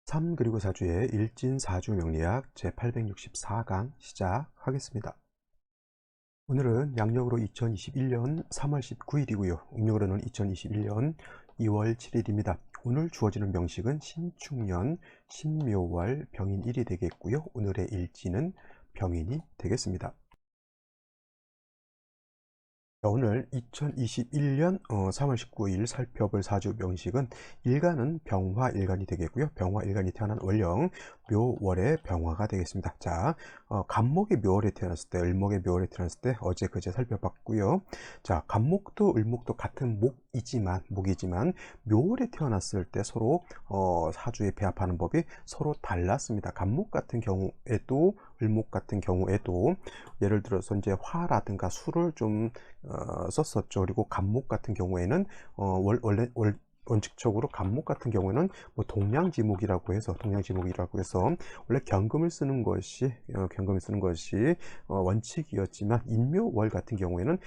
3 그리고 4주의 일진사주 명리학 제864강 시작하겠습니다. 오늘은 양력으로 2021년 3월 19일이고요. 음력으로는 2021년 2월 7일입니다. 오늘 주어지는 명식은 신축년, 신묘월, 병인일이 되겠고요. 오늘의 일진은 병인이 되겠습니다. 오늘 2021년 3월 19일 살펴볼 사주 명식은 일간은 병화일간이 되겠고요. 병화일간이 태어난 월령 묘월의 병화가 되겠습니다. 자, 간목이 묘월에 태어났을 때, 을목의 묘월에 태어났을 때 어제 그제 살펴봤고요. 자, 간목도 을목도 같은 목이지만 묘월에 태어났을 때 서로 사주에 배합하는 법이 서로 달랐습니다. 간목 같은 경우에도 을목 같은 경우에도 예를 들어서 이제 화라든가 수를 좀 썼었죠. 그리고 간목 같은 경우에는 원칙적으로 간목 같은 경우에는 뭐 동량지목이라고 해서 원래 경금을 쓰는 것이 원칙이었지만 인묘월 같은 경우에는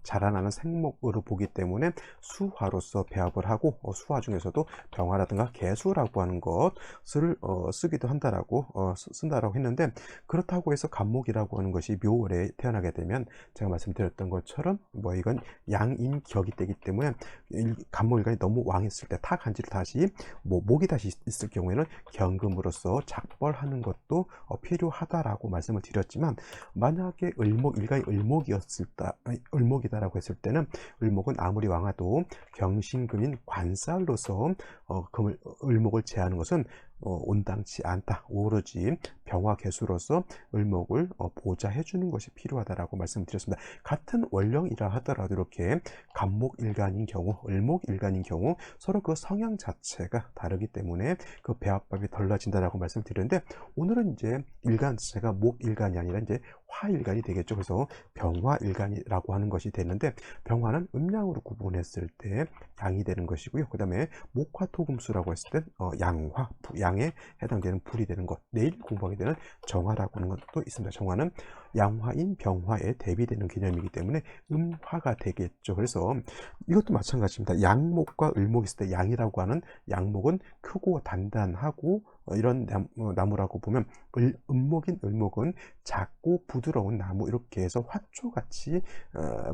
자라나는 생목으로 보기 때문에 수화로서 배합을 하고 수화 중에서도 병화라든가 개수라고 하는 것을 쓰기도 한다라고 쓴다라고 했는데, 그렇다고 해서 간목이라고 하는 것이 묘월에 태어나게 되면 제가 말씀드렸던 것처럼 뭐 이건 양인격이 되기 때문에 간목일간이 너무 왕했을 때 타간지를 다시 목이 다시 있을 경우에는 경금으로서 작벌하는 것도 필요하다라고 말씀을 드렸지만, 만약에 일간이 을목이다라고 했을 때는 을목은 아무리 왕화도 경신금인 관살로서 을목을 제하는 것은 온당치 않다. 오로지 병화개수로서 을목을 보좌해 주는 것이 필요하다라고 말씀드렸습니다. 같은 원령이라 하더라도 이렇게 간목일간인 경우, 을목일간인 경우 서로 그 성향 자체가 다르기 때문에 그 배합법이 달라진다라고 말씀드렸는데, 오늘은 이제 일간 자체가 목일간이 아니라 이제 화일간이 되겠죠. 그래서 병화일간이라고 하는 것이 되는데, 병화는 음양으로 구분했을 때 양이 되는 것이고요. 그 다음에 목화토금수라고 했을 때 양에 해당되는 불이 되는 것, 내일 공부하게 되는 정화라고 하는 것도 있습니다. 정화는 양화인 병화에 대비되는 개념이기 때문에 음화가 되겠죠. 그래서 이것도 마찬가지입니다. 양목과 을목이 있을 때 양이라고 하는 양목은 크고 단단하고 이런 나무라고 보면, 음목인 을목은 작고 부드러운 나무, 이렇게 해서 화초같이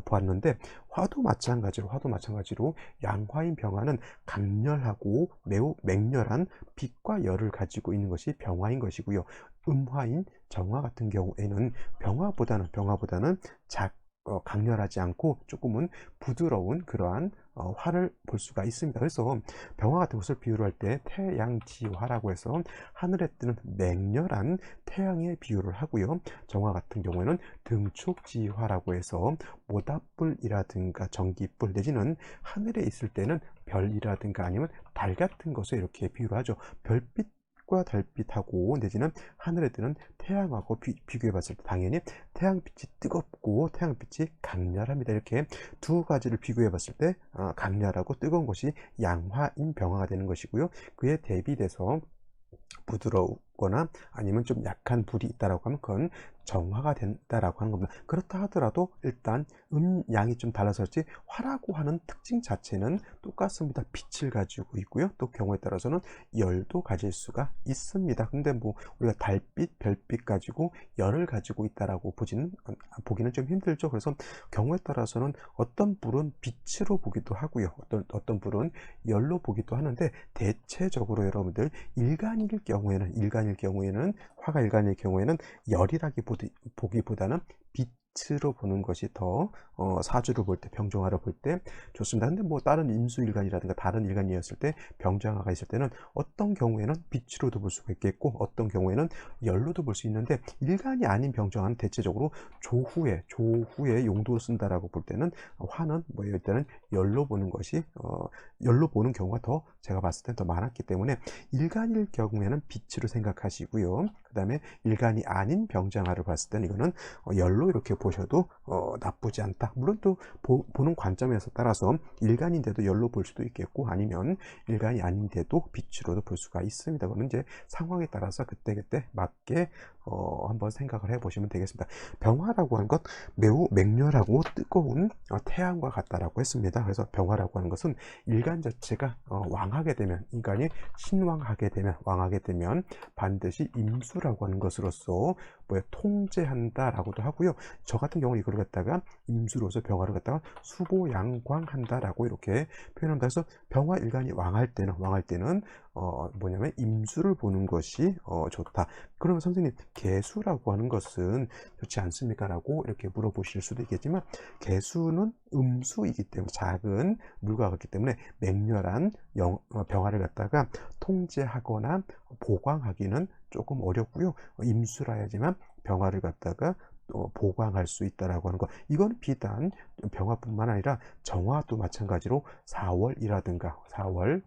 보았는데, 화도 마찬가지로 양화인 병화는 강렬하고 매우 맹렬한 빛과 열을 가지고 있는 것이 병화인 것이고요. 음화인 정화 같은 경우에는 병화보다는 강렬하지 않고 조금은 부드러운 그러한 화를 볼 수가 있습니다. 그래서 병화 같은 것을 비유를 할 때 태양지화라고 해서 하늘에 뜨는 맹렬한 태양에 비유를 하고요. 정화 같은 경우에는 등축지화라고 해서 모닥불이라든가 전기불 내지는 하늘에 있을 때는 별이라든가 아니면 달 같은 것을 이렇게 비유를 하죠. 별빛과 달빛하고 내지는 하늘에 뜨는 태양하고 비교해 봤을 때 당연히 태양빛이 뜨겁고 태양빛이 강렬합니다. 이렇게 두 가지를 비교해 봤을 때 강렬하고 뜨거운 것이 양화인 병화가 되는 것이고요. 그에 대비돼서 부드럽거나 아니면 좀 약한 불이 있다라고 하면 그건 정화가 된다라고 하는 겁니다. 그렇다 하더라도 일단 양이 좀 달라서지 화라고 하는 특징 자체는 똑같습니다. 빛을 가지고 있고요. 또 경우에 따라서는 열도 가질 수가 있습니다. 근데 뭐 우리가 달빛, 별빛 가지고 열을 가지고 있다라고 보기는 좀 힘들죠. 그래서 경우에 따라서는 어떤 불은 빛으로 보기도 하고요. 어떤 불은 열로 보기도 하는데, 대체적으로 여러분들 일간일 경우에는 화가 일간일 경우에는 보기보다는 빛으로 보는 것이 더 사주를 볼 때, 병정화를 볼 때 좋습니다. 근데 뭐 다른 임수일간이라든가 다른 일간이었을 때, 병정화가 있을 때는 어떤 경우에는 빛으로도 볼 수가 있겠고 어떤 경우에는 열로도 볼 수 있는데, 일간이 아닌 병정화는 대체적으로 조후에 용도로 쓴다라고 볼 때는 화는 뭐 이럴 때는 열로 보는 경우가 더 제가 봤을 때 더 많았기 때문에 일간일 경우에는 빛으로 생각하시고요. 그다음에 일간이 아닌 병장화를 봤을 때는 이거는 열로 이렇게 보셔도 나쁘지 않다. 물론 또 보는 관점에서 따라서 일간인데도 열로 볼 수도 있겠고, 아니면 일간이 아닌데도 빛으로도 볼 수가 있습니다. 그거는 이제 상황에 따라서 그때그때 맞게 한번 생각을 해보시면 되겠습니다. 병화라고 하는 것, 매우 맹렬하고 뜨거운 태양과 같다라고 했습니다. 그래서 병화라고 하는 것은 일간 자체가 왕하게 되면, 인간이 신왕하게 되면, 왕하게 되면 반드시 임수라고 하는 것으로서 통제한다라고도 하고요. 저 같은 경우는 이걸 갖다가 임수로서 병화를 갖다가 수보양광한다라고 이렇게 표현한다. 그래서 병화 일간이 왕할 때는 뭐냐면 임수를 보는 것이 좋다. 그러면 선생님, 개수라고 하는 것은 좋지 않습니까? 라고 이렇게 물어보실 수도 있겠지만, 개수는 음수이기 때문에, 작은 물과 같기 때문에 맹렬한 병화를 갖다가 통제하거나 보강하기는 조금 어렵고요. 임수라야지만 병화를 갖다가 보강할 수 있다라고 하는 거, 이건 비단 병화뿐만 아니라 정화도 마찬가지로 4월이라든가 4월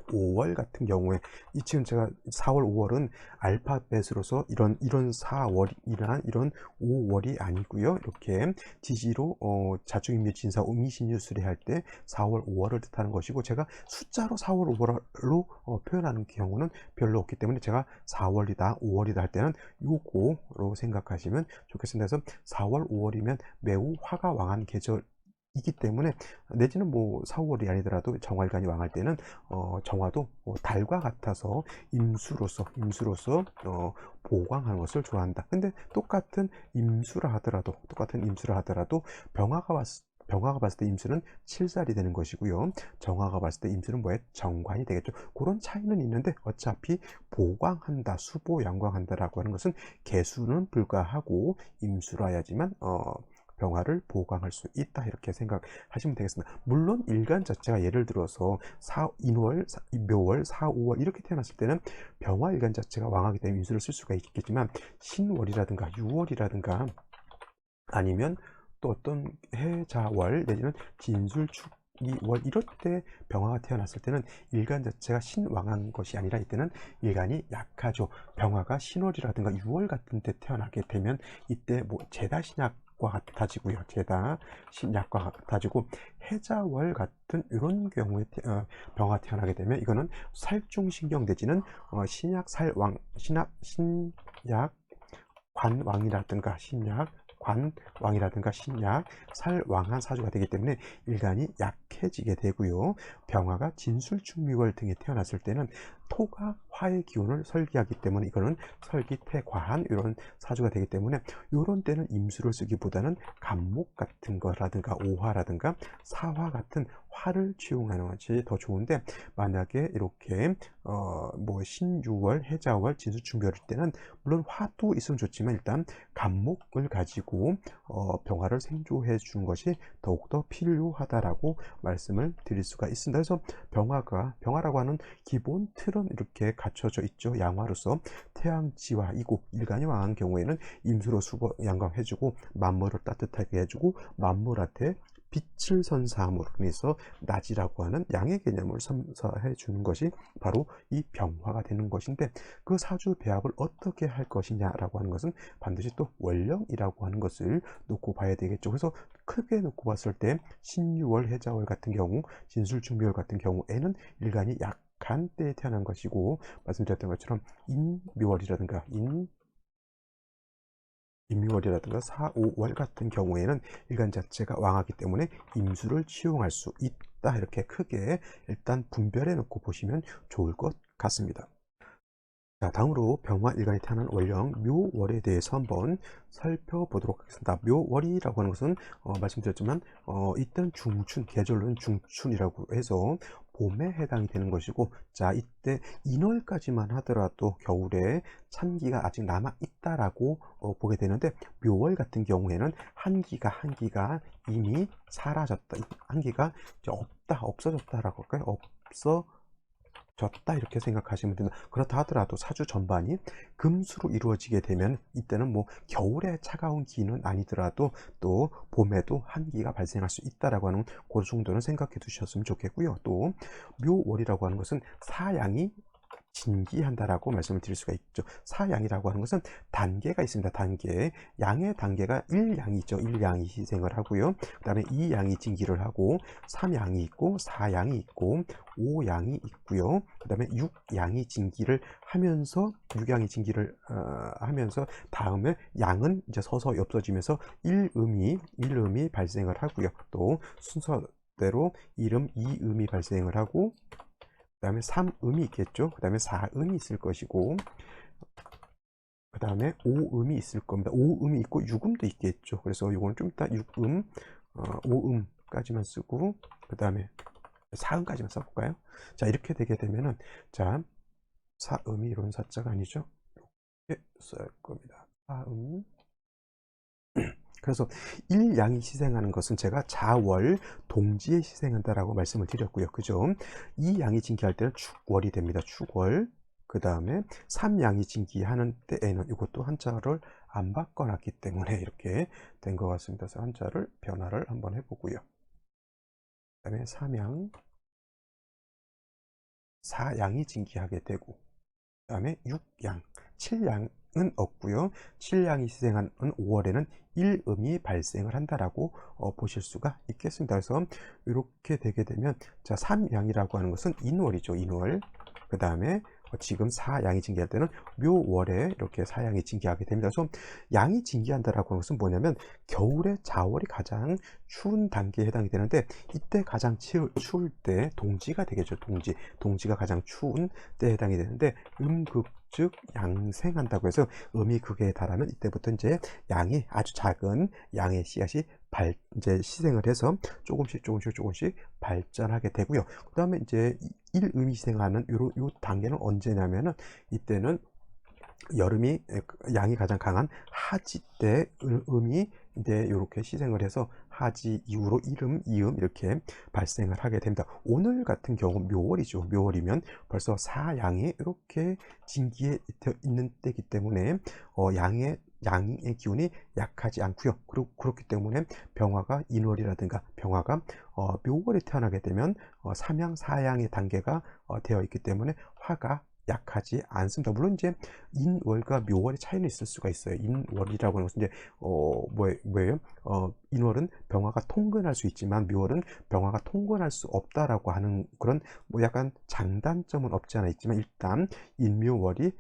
5월 같은 경우에, 이 지금 제가 4월 5월은 알파벳으로서 이런 4월이나 이런 5월이 아니고요. 이렇게 지지로 자축인묘 진사 음이신유 수리할 때 4월 5월을 뜻하는 것이고, 제가 숫자로 4월 5월로 표현하는 경우는 별로 없기 때문에 제가 4월이다 5월이다 할 때는 요거로 생각하시면 좋겠습니다. 그래서 4월 5월이면 매우 화가 왕한 계절 이기 때문에, 내지는 뭐 4, 5월이 아니더라도 정화일간이 왕할 때는 정화도 달과 같아서 임수로서 보강하는 것을 좋아한다. 근데 똑같은 임수라 하더라도 병화가 봤을 때 임수는 칠살이 되는 것이고요. 정화가 봤을 때 임수는 정관이 되겠죠. 그런 차이는 있는데, 어차피 보강한다, 수보양광한다라고 하는 것은 개수는 불가하고 임수라야지만 병화를 보강할 수 있다, 이렇게 생각하시면 되겠습니다. 물론 일간 자체가 예를 들어서 인월, 묘월, 4, 5월 이렇게 태어났을 때는 병화 일간 자체가 왕하기 때문에 임수를 쓸 수가 있겠지만, 신월이라든가 6월이라든가 아니면 또 어떤 해자월 내지는 진술축 2월 이럴 때 병화가 태어났을 때는 일간 자체가 신왕한 것이 아니라, 이때는 일간이 약하죠. 병화가 신월이라든가 6월 같은 때 태어나게 되면 이때 제다신약과 같아지고요. 제다 신약과 같아지고, 해자월 같은 이런 경우에 병화 태어나게 되면 이거는 살중신경 내지는 신약 살왕, 신약 관왕이라든가 신약 관왕이라든가 신약 살왕한 사주가 되기 때문에 일간이 약해지게 되고요. 병화가 진술축미월 등에 태어났을 때는 토가 화의 기운을 설기하기 때문에 이거는 설기태과한 이런 사주가 되기 때문에, 이런 때는 임수를 쓰기보다는 간목 같은 거라든가 오화라든가 사화 같은 화를 취용하는 것이 더 좋은데, 만약에 이렇게 신유월, 해자월, 진수축묘일 때는 물론 화도 있으면 좋지만 일단 간목을 가지고 병화를 생조해 주는 것이 더욱더 필요하다라고 말씀을 드릴 수가 있습니다. 그래서 병화라고 하는 기본 틀은 이렇게 갖춰져 있죠. 양화로서 태양지와 이국 일간이 왕한 경우에는 임수로 수보 양광해주고 만물을 따뜻하게 해주고, 만물한테 빛을 선사함으로 인해서 낮이라고 하는 양의 개념을 선사해 주는 것이 바로 이 병화가 되는 것인데, 그 사주 배합을 어떻게 할 것이냐라고 하는 것은 반드시 또 원령이라고 하는 것을 놓고 봐야 되겠죠. 그래서 크게 놓고 봤을 때 신유월, 해자월 같은 경우, 진술축묘월 같은 경우에는 일간이 약한 때에 태어난 것이고, 말씀드렸던 것처럼 인묘월이라든가 임유월이라든가 4, 5월 같은 경우에는 일간 자체가 왕하기 때문에 임수를 취용할 수 있다, 이렇게 크게 일단 분별해 놓고 보시면 좋을 것 같습니다. 자, 다음으로 병화 일간이 태어난 월령 묘월에 대해서 한번 살펴보도록 하겠습니다. 묘월이라고 하는 것은 말씀드렸지만 이때는 중춘, 계절로는 중춘이라고 해서 봄에 해당이 되는 것이고, 자, 이때 인월까지만 하더라도 겨울에 찬기가 아직 남아 있다라고 보게 되는데, 묘월 같은 경우에는 한기가 이미 사라졌다, 한기가 이제 없어졌다라고 할까요? 없어졌다, 이렇게 생각하시면 됩니다. 그렇다 하더라도 사주 전반이 금수로 이루어지게 되면 이때는 겨울에 차가운 기는 아니더라도 또 봄에도 한기가 발생할 수 있다라고 하는 그 정도는 생각해 두셨으면 좋겠고요. 또 묘월이라고 하는 것은 사양이 진기한다라고 말씀을 드릴 수가 있죠. 사양이라고 하는 것은 단계가 있습니다. 단계. 양의 단계가 1양이 있죠. 1양이 희생을 하고요. 그다음에 2양이 진기를 하고 3양이 있고 4양이 있고 5양이 있고요. 그다음에 6양이 진기를 하면서 6양이 진기를 하면서 다음에 양은 이제 서서히 없어지면서 1음이 발생을 하고요. 또 순서대로 1음, 2음이 발생을 하고 그 다음에 3음이 있겠죠. 그 다음에 4음이 있을 것이고 그 다음에 5음이 있을 겁니다. 5음이 있고 6음도 있겠죠. 그래서 이거는 좀 이따 6음, 5음까지만 쓰고 그 다음에 4음까지만 써볼까요? 자, 이렇게 되게 되면은 자, 4음이 이런 사자가 아니죠. 이렇게 써야 할 겁니다. 4음. 그래서 1양이 희생하는 것은 제가 자월 동지에 희생한다라고 말씀을 드렸고요. 그죠? 2양이 진기할 때는 축월이 됩니다. 축월. 그 다음에 3양이 진기하는 때에는 이것도 한자를 안 바꿔놨기 때문에 이렇게 된 것 같습니다. 그래서 한자를 변화를 한번 해보고요. 그 다음에 3양, 4양이 진기하게 되고 그 다음에 6양, 7양은 없고요. 7양이 희생하는 5월에는 1음이 발생을 한다라고 보실 수가 있겠습니다. 그래서 이렇게 되게 되면 자, 3양이라고 하는 것은 인월이죠. 인월. 그 다음에 지금 4양이 징계할 때는 묘월에 이렇게 4양이 징계하게 됩니다. 그래서 양이 징계한다라고 하는 것은 뭐냐면 겨울에 자월이 가장 추운 단계에 해당이 되는데 이때 가장 추울 때 동지가 되겠죠. 동지가 가장 추운 때에 해당이 되는데 음극즉 양생한다고 해서 음이 극에 달하면 이때부터 이제 양이 아주 작은 양의 씨앗이 이제 시생을 해서 조금씩 발전하게 되고요. 그 다음에 이제 1음이 시생하는 요 단계는 언제냐면은 이때는 여름이 양이 가장 강한 하지 때 음이 이제 이렇게 시생을 해서 하지 이후로 1음, 2음 이렇게 발생을 하게 됩니다. 오늘 같은 경우 묘월이죠. 묘월이면 벌써 4양이 이렇게 진기에 있는 때이기 때문에 양의 기운이 약하지 않고요. 그리고 그렇기 때문에 병화가 인월이라든가 병화가 묘월에 태어나게 되면 3양, 4양의 단계가 되어 있기 때문에 화가 약하지 않습니다. 물론 이제 인월과 묘월의 차이는 있을 수가 있어요. 인월이라고 하는 것은 이제 뭐예요? 인월은 병화가 통근할 수 있지만 묘월은 병화가 통근할 수 없다라고 하는 그런 뭐 약간 장단점은 없지 않아 있지만 일단 인묘월이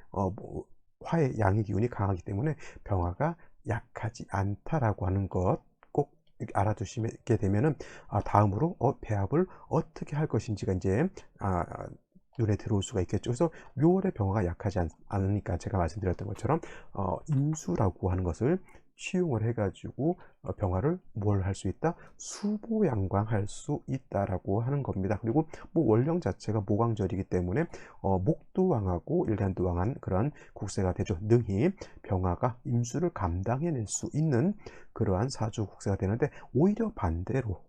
화의 양의 기운이 강하기 때문에 병화가 약하지 않다라고 하는 것 꼭 알아두시게 되면은 다음으로 배합을 어떻게 할 것인지가 이제 눈에 들어올 수가 있겠죠. 그래서 묘월의 병화가 약하지 않으니까 제가 말씀드렸던 것처럼 임수라고 하는 것을 취용을 해가지고 병화를 뭘 할 수 있다? 수보양광할 수 있다라고 하는 겁니다. 그리고 뭐 월령 자체가 모광절이기 때문에 목도왕하고 일간도왕한 그런 국세가 되죠. 능히 병화가 임수를 감당해낼 수 있는 그러한 사주 국세가 되는데 오히려 반대로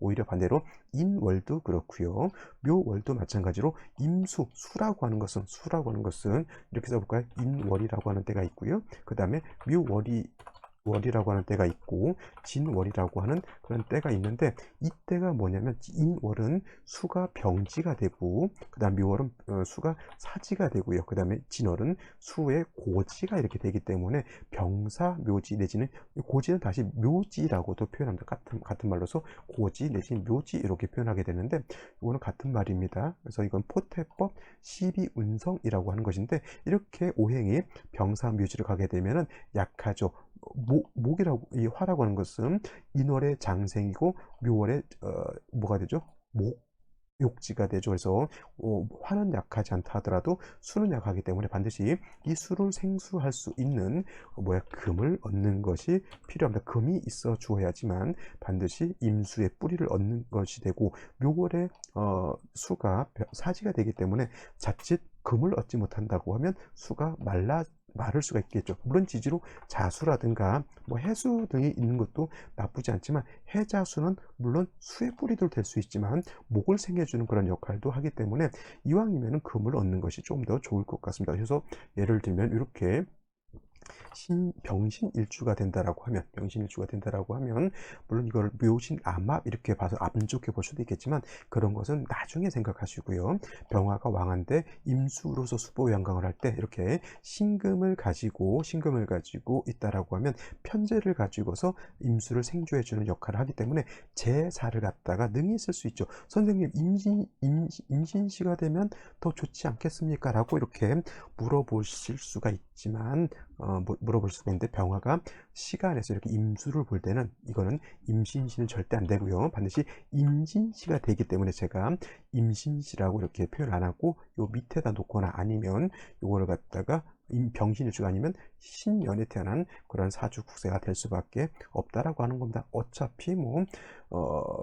인월도 그렇고요. 묘월도 마찬가지로 수라고 하는 것은 이렇게 써볼까요? 인월이라고 하는 때가 있고요. 그 다음에 월이라고 하는 때가 있고 진월이라고 하는 그런 때가 있는데 이때가 뭐냐면 인월은 수가 병지가 되고 그 다음 묘월은 수가 사지가 되고요. 그 다음에 진월은 수의 고지가 이렇게 되기 때문에 병사 묘지 내지는 고지는 다시 묘지라고도 표현합니다. 같은 말로서 고지 내지는 묘지 이렇게 표현하게 되는데 이거는 같은 말입니다. 그래서 이건 포태법 12운성이라고 하는 것인데 이렇게 오행이 병사 묘지를 가게 되면은 약하죠. 목이라고 이 화라고 하는 것은 인월의 장생이고 묘월의 뭐가 되죠? 욕지가 되죠. 그래서 화는 약하지 않다 하더라도 수는 약하기 때문에 반드시 이 수를 생수할 수 있는 금을 얻는 것이 필요합니다. 금이 있어 주어야지만 반드시 임수의 뿌리를 얻는 것이 되고 묘월의 수가 사지가 되기 때문에 자칫 금을 얻지 못한다고 하면 수가 마를 수가 있겠죠. 물론 지지로 자수라든가 해수 등이 있는 것도 나쁘지 않지만 해자수는 물론 수의 뿌리도 될 수 있지만 목을 생겨주는 그런 역할도 하기 때문에 이왕이면은 금을 얻는 것이 좀 더 좋을 것 같습니다. 그래서 예를 들면 이렇게 병신일주가 된다라고 하면 물론 이걸 묘신암합 이렇게 봐서 안 좋게 볼 수도 있겠지만 그런 것은 나중에 생각하시고요. 병화가 왕한데 임수로서 수보양강을 할 때 이렇게 신금을 가지고 있다라고 하면 편재를 가지고서 임수를 생조해 주는 역할을 하기 때문에 제사를 갖다가 능히 쓸 수 있죠. 선생님 임신시가 되면 더 좋지 않겠습니까? 라고 이렇게 물어보실 수가 있지만 물어볼 수가 있는데, 병화가 시간에서 이렇게 임수를 볼 때는 이거는 임신시는 절대 안 되고요. 반드시 임진시가 되기 때문에 제가 임신시라고 이렇게 표현 안 하고 요 밑에다 놓거나 아니면 요거를 갖다가 병신일주가 아니면 신년에 태어난 그런 사주 국세가 될 수밖에 없다라고 하는 겁니다. 어차피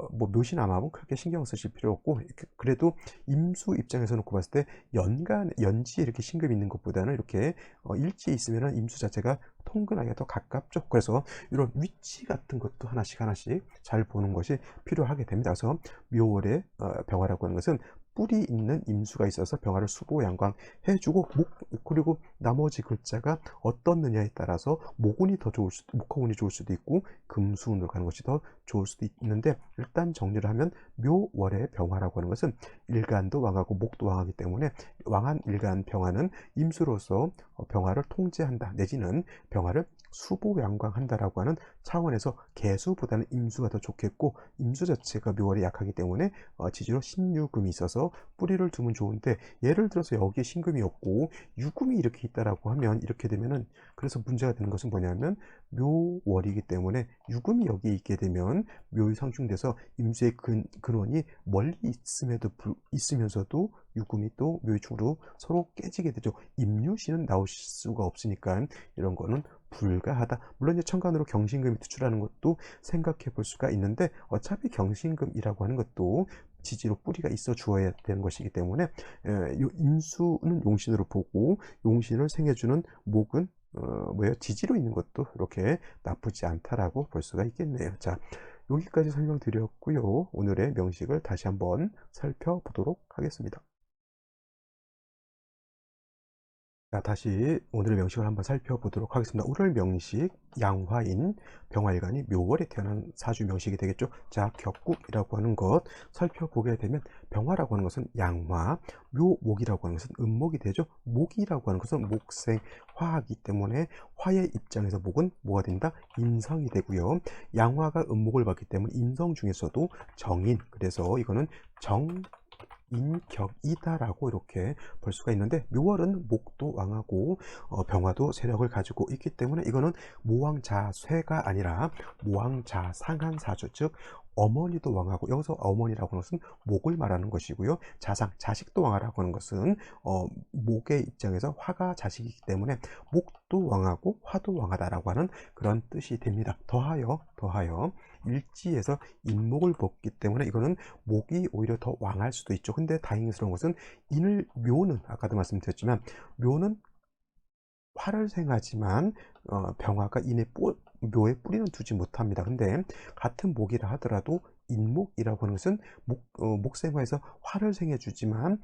묘신암합은 크게 신경 쓰실 필요 없고, 그래도 임수 입장에서 놓고 봤을 때 연지에 이렇게 신금이 있는 것보다는 이렇게 일지에 있으면 임수 자체가 통근하기가 더 가깝죠. 그래서 이런 위치 같은 것도 하나씩 잘 보는 것이 필요하게 됩니다. 그래서 묘월의 병화라고 하는 것은 뿔이 있는 임수가 있어서 병화를 수보양광 해주고, 그리고 나머지 글자가 어떻느냐에 따라서 목화운이 좋을 수도 있고 금수운으로 가는 것이 더 좋을 수도 있는데, 일단 정리를 하면 묘월의 병화라고 하는 것은 일간도 왕하고 목도 왕하기 때문에 왕한 일간 병화는 임수로서 병화를 통제한다 내지는 병화를 수보양광한다라고 하는 차원에서 개수보다는 임수가 더 좋겠고, 임수 자체가 묘월에 약하기 때문에 지지로 신유금이 있어서 뿌리를 두면 좋은데, 예를 들어서 여기에 신금이 없고 유금이 이렇게 있다라고 하면 이렇게 되면은, 그래서 문제가 되는 것은 뭐냐면 묘월이기 때문에 유금이 여기 있게 되면 묘이 상충돼서 임수의 근원이 멀리 있으면서도 유금이 또 묘이충으로 서로 깨지게 되죠. 임유신은 나올 수가 없으니까 이런 거는 불가하다. 물론 이제 천간으로 경신금이 투출하는 것도 생각해 볼 수가 있는데, 어차피 경신금이라고 하는 것도 지지로 뿌리가 있어 주어야 되는 것이기 때문에 임수는 용신으로 보고 용신을 생해주는 목은 지지로 있는 것도 이렇게 나쁘지 않다라고 볼 수가 있겠네요. 자, 여기까지 설명드렸고요. 오늘의 명식을 다시 한번 살펴보도록 하겠습니다. 자, 다시 오늘의 명식을 한번 살펴보도록 하겠습니다. 오늘 명식, 양화인 병화일간이 묘월에 태어난 사주 명식이 되겠죠. 자, 격국이라고 하는 것 살펴보게 되면, 병화라고 하는 것은 양화, 묘목이라고 하는 것은 음목이 되죠. 목이라고 하는 것은 목생 화이기 때문에 화의 입장에서 목은 뭐가 된다? 인성이 되고요. 양화가 음목을 받기 때문에 인성 중에서도 정인, 그래서 이거는 인격이다라고 이렇게 볼 수가 있는데, 묘월은 목도 왕하고 병화도 세력을 가지고 있기 때문에 이거는 모왕자쇠가 아니라 모왕자상한 사주, 즉 어머니도 왕하고, 여기서 어머니라고 하는 것은 목을 말하는 것이고요. 자식도 왕하라고 하는 것은 목의 입장에서 화가 자식이기 때문에 목도 왕하고 화도 왕하다라고 하는 그런 뜻이 됩니다. 더하여 일지에서 인목을 뽑기 때문에 이거는 목이 오히려 더 왕할 수도 있죠. 근데 다행스러운 것은 묘는 아까도 말씀드렸지만 묘는 화를 생하지만 병화가 묘에 뿌리는 두지 못합니다. 근데 같은 목이라 하더라도 인목이라고 하는 것은 목생화에서 화를 생해주지만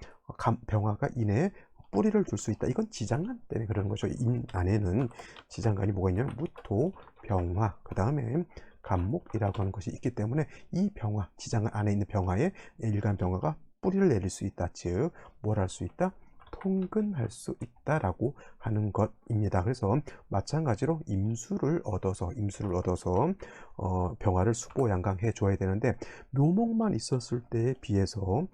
병화가 인에 뿌리를 둘 수 있다. 이건 지장간 때문에 그러는 거죠. 인 안에는 지장간이 뭐가 있냐면 무토, 병화, 그 다음에 간목이라고 하는 것이 있기 때문에 이 병화, 지장간 안에 있는 병화에 일간 병화가 뿌리를 내릴 수 있다. 즉, 뭘 할 수 있다? 통근할 수 있다라고 하는 것입니다. 그래서 마찬가지로 임수를 얻어서 병화를 수보양강해 줘야 되는데, 묘목만 있었을 때에 비해서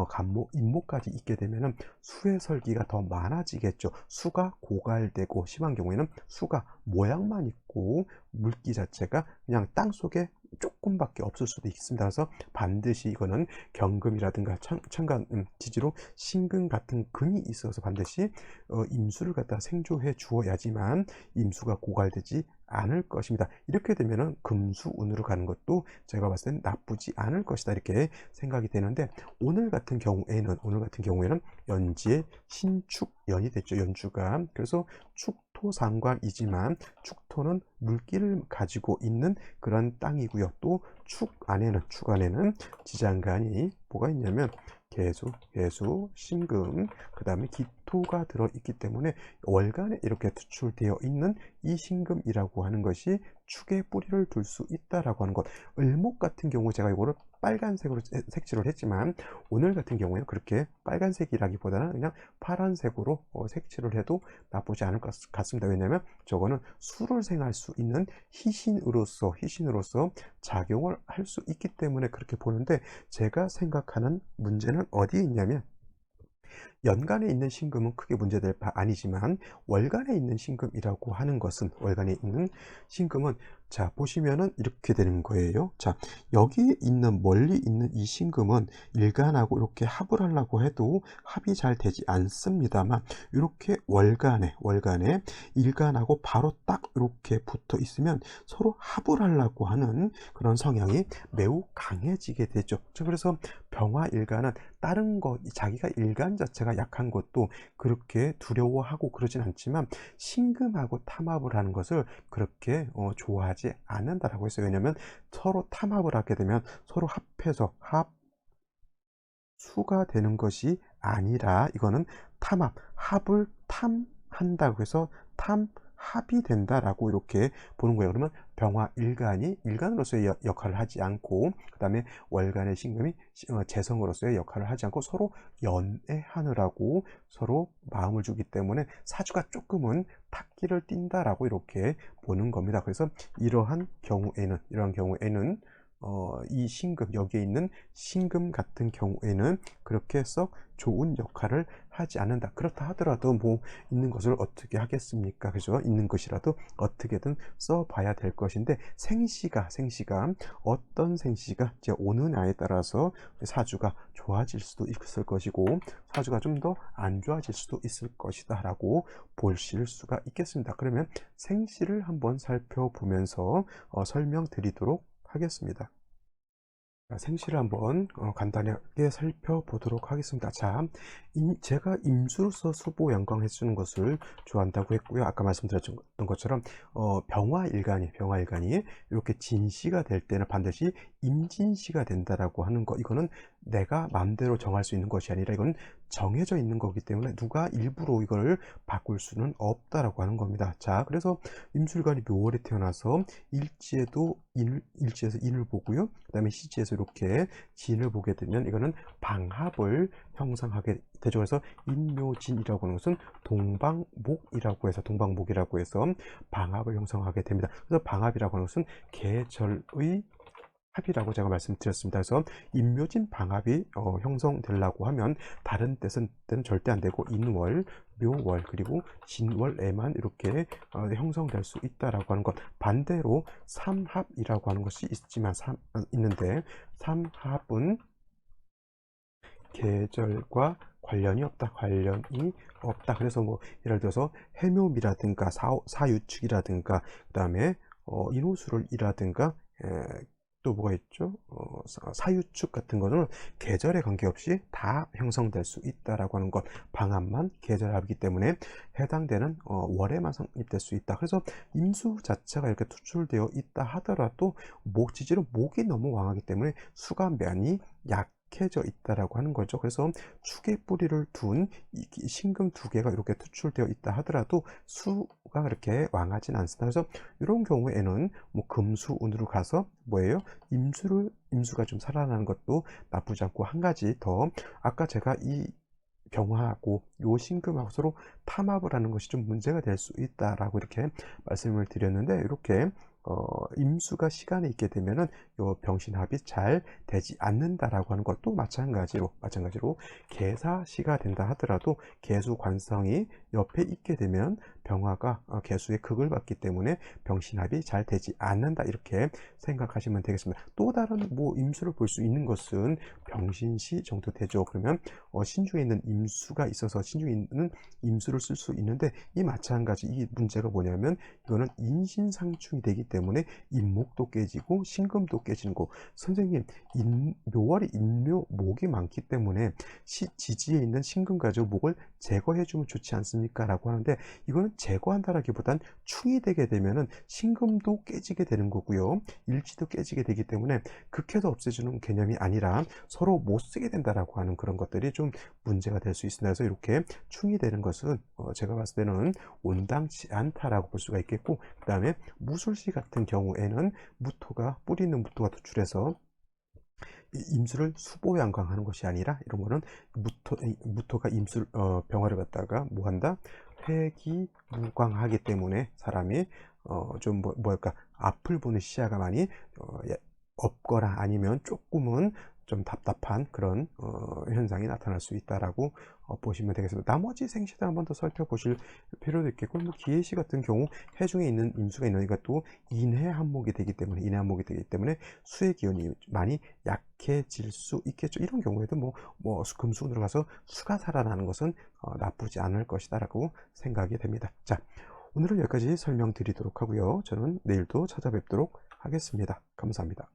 간목, 임목까지 있게 되면은 수의 설기가 더 많아지겠죠. 수가 고갈되고, 심한 경우에는 수가 모양만 있고 물기 자체가 그냥 땅 속에 조금밖에 없을 수도 있습니다. 그래서 반드시 이거는 경금이라든가 천간 지지로 신금 같은 금이 있어서 반드시 임수를 갖다 생조해 주어야지만 임수가 고갈되지 않을 것입니다. 이렇게 되면은 금수운으로 가는 것도 제가 봤을 땐 나쁘지 않을 것이다, 이렇게 생각이 되는데, 오늘 같은 경우에는 연지의 신축연이 됐죠. 연주가. 그래서 축 축토상관이지만 축토는 물기를 가지고 있는 그런 땅이고요. 또 축 안에는 지장간이 뭐가 있냐면 개수, 신금, 그 다음에 기토가 들어있기 때문에 월간에 이렇게 투출되어 있는 이 신금이라고 하는 것이 축에 뿌리를 둘 수 있다라고 하는 것. 을목 같은 경우 제가 이거를 빨간색으로 색칠을 했지만 오늘 같은 경우에는 그렇게 빨간색이라기보다는 그냥 파란색으로 색칠을 해도 나쁘지 않을 것 같습니다. 왜냐하면 저거는 수를 생할 수 있는 희신으로서 작용을 할 수 있기 때문에 그렇게 보는데, 제가 생각하는 문제는 어디에 있냐면 연간에 있는 신금은 크게 문제될 바 아니지만 월간에 있는 신금이라고 하는 것은, 월간에 있는 신금은 자 보시면은 이렇게 되는 거예요. 자 여기 있는 멀리 있는 이 신금은 일간하고 이렇게 합을 하려고 해도 합이 잘 되지 않습니다만, 이렇게 월간에 일간하고 바로 딱 이렇게 붙어 있으면 서로 합을 하려고 하는 그런 성향이 매우 강해지게 되죠. 자, 그래서 병화일간은 다른 것, 자기가 일간 자체가 약한 것도 그렇게 두려워하고 그러진 않지만 신금하고 탐합을 하는 것을 그렇게 좋아하지 않는다라고 했어요. 왜냐하면 서로 탐합을 하게 되면 서로 합해서 합수가 되는 것이 아니라, 이거는 합을 탐한다고 해서 합이 된다라고 이렇게 보는 거예요. 그러면 병화일간이 일간으로서의 역할을 하지 않고, 그 다음에 월간의 신금이 재성으로서의 역할을 하지 않고 서로 연애하느라고 서로 마음을 주기 때문에 사주가 조금은 탁기를 띈다라고 이렇게 보는 겁니다. 그래서 이러한 경우에는 이 신금, 여기에 있는 신금 같은 경우에는 그렇게 썩 좋은 역할을 하지 않는다. 그렇다 하더라도 뭐 있는 것을 어떻게 하겠습니까? 그죠? 있는 것이라도 어떻게든 써봐야 될 것인데, 생시가 어떤 생시가 이제 오느냐에 따라서 사주가 좋아질 수도 있을 것이고 사주가 좀 더 안 좋아질 수도 있을 것이다 라고 보실 수가 있겠습니다. 그러면 생시를 한번 살펴보면서 설명드리도록 하겠습니다. 생시를 한번 간단하게 살펴보도록 하겠습니다. 자, 제가 임수로서 수보 영광해 주는 것을 좋아한다고 했고요. 아까 말씀드렸던 것처럼 병화일간이 이렇게 진시가 될 때는 반드시 임진시가 된다라고 하는 거, 이거는 내가 마음대로 정할 수 있는 것이 아니라 이건 정해져 있는 거기 때문에 누가 일부러 이걸 바꿀 수는 없다라고 하는 겁니다. 자, 그래서 임술관이 묘월에 태어나서 일지에서 인을 보고요. 그 다음에 시지에서 이렇게 진을 보게 되면 이거는 방합을 형성하게 되죠. 그래서 인묘진이라고 하는 것은 동방목이라고 해서 방합을 형성하게 됩니다. 그래서 방합이라고 하는 것은 계절의 합이라고 제가 말씀드렸습니다. 그래서 인묘진 방합이 형성되려고 하면 다른 때는 절대 안 되고 인월, 묘월, 그리고 진월에만 이렇게 형성될 수 있다라고 하는 것. 반대로 삼합이라고 하는 것이 있는데 삼합은 계절과 관련이 없다. 그래서 뭐 예를 들어서 해묘미라든가 사유축이라든가 그 다음에 인호수를이라든가 또 뭐가 있죠? 사유축 같은 거는 계절에 관계없이 다 형성될 수 있다라고 하는 것. 방합만 계절합이기 때문에 해당되는 월에만 성립될 수 있다. 그래서 임수 자체가 이렇게 투출되어 있다 하더라도 지지로 목이 너무 강하기 때문에 수간면이 약해져 있다라고 하는 거죠. 그래서 축에 뿌리를 둔 신금 두 개가 이렇게 투출되어 있다 하더라도 수가 그렇게 왕하진 않습니다. 그래서 이런 경우에는 뭐 금수운으로 가서 뭐예요? 임수가 좀 살아나는 것도 나쁘지 않고, 한 가지 더, 아까 제가 이 병화하고 요 신금하고 서로 탐합을 하는 것이 좀 문제가 될 수 있다라고 이렇게 말씀을 드렸는데, 이렇게 임수가 시간에 있게 되면은 요 병신합이 잘 되지 않는다라고 하는 것도 마찬가지로 개사시가 된다 하더라도 개수 관성이 옆에 있게 되면 병화가 개수의 극을 받기 때문에 병신합이 잘 되지 않는다, 이렇게 생각하시면 되겠습니다. 또 다른 뭐 임수를 볼 수 있는 것은 병신시 정도 되죠. 그러면 신중에 있는 임수가 있어서 신중에 있는 임수를 쓸 수 있는데, 이 마찬가지 이 문제가 뭐냐면 이거는 인신상충이 되기 때문에 인목도 깨지고 신금도 깨지는 거. 선생님, 묘월이 인묘 목이 많기 때문에 지지에 있는 신금 가지고 목을 제거해 주면 좋지 않습니까? 라고 하는데, 이거는 제거한다라기보단 충이 되게 되면은 신금도 깨지게 되는 거고요. 일지도 깨지게 되기 때문에 극해도 없애주는 개념이 아니라 서로 못 쓰게 된다라고 하는 그런 것들이 좀 문제가 될 수 있습니다. 그래서 이렇게 충이 되는 것은 제가 봤을 때는 온당치 않다라고 볼 수가 있겠고, 그 다음에 무술시 같은 경우에는 무토가 뿌리 있는 무토가 도출해서 임수를 수보양강하는 것이 아니라, 이런 거는 무토가 임술 병화를 갖다가 뭐한다? 회기무광하기 때문에 사람이 좀 뭐랄까 앞을 보는 시야가 많이 없거나 아니면 조금은 좀 답답한 그런 현상이 나타날 수 있다라고 보시면 되겠습니다. 나머지 생시도 한번 더 살펴보실 필요도 있겠고, 뭐 기해시 같은 경우 해중에 있는 임수가 있는 이것도 인해한목이 되기 때문에 수의 기운이 많이 약해질 수 있겠죠. 이런 경우에도 뭐 금수 들어가서 수가 살아나는 것은 나쁘지 않을 것이다라고 생각이 됩니다. 자, 오늘은 여기까지 설명드리도록 하고요. 저는 내일도 찾아뵙도록 하겠습니다. 감사합니다.